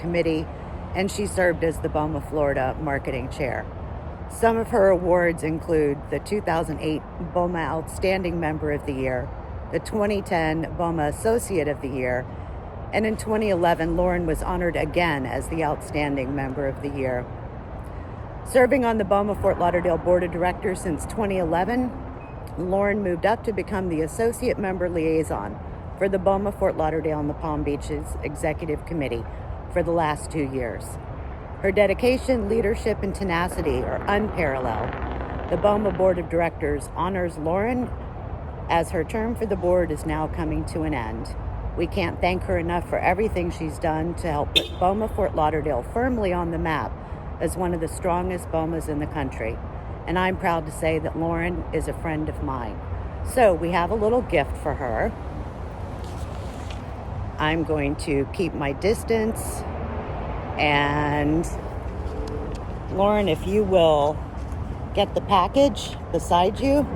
committee, and she served as the BOMA Florida marketing chair. Some of her awards include the 2008 BOMA Outstanding Member of the Year, the 2010 BOMA Associate of the Year, and in 2011, Lauren was honored again as the Outstanding Member of the Year. Serving on the BOMA Fort Lauderdale Board of Directors since 2011, Lauren moved up to become the Associate Member Liaison for the BOMA Fort Lauderdale and the Palm Beaches Executive Committee for the last 2 years. Her dedication, leadership, and tenacity are unparalleled. The BOMA Board of Directors honors Lauren as her term for the board is now coming to an end. We can't thank her enough for everything she's done to help put BOMA Fort Lauderdale firmly on the map as one of the strongest BOMAs in the country. And I'm proud to say that Lauren is a friend of mine. So we have a little gift for her. I'm going to keep my distance. And Lauren, if you will get the package beside you.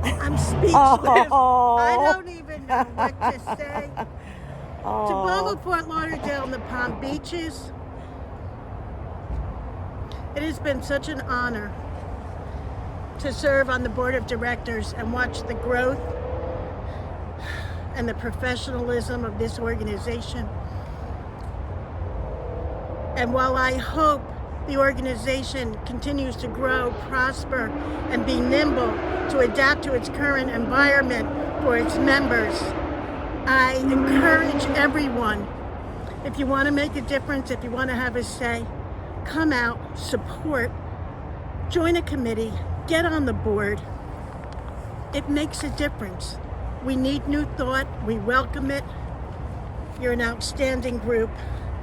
I'm speechless. Oh. I don't even know what to say. Oh. To BOMA Fort Lauderdale and the Palm Beaches, it has been such an honor to serve on the board of directors and watch the growth and the professionalism of this organization. And while I hope the organization continues to grow, prosper, and be nimble to adapt to its current environment for its members, I encourage everyone, if you want to make a difference, if you want to have a say, come out, support, join a committee, get on the board. It makes a difference. We need new thought. We welcome it. You're an outstanding group.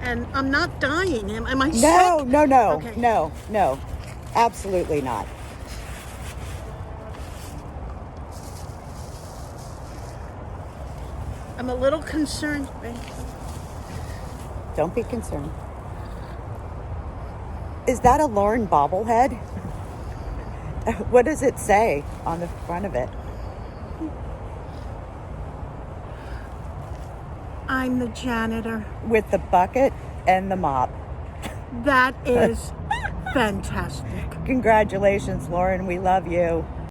And I'm not dying. Am I sick? No. Okay. No. Absolutely not. I'm a little concerned. Don't be concerned. Is that a Lauren bobblehead? What does it say on the front of it? I'm the janitor. With the bucket and the mop. That is fantastic. Congratulations, Lauren. We love you.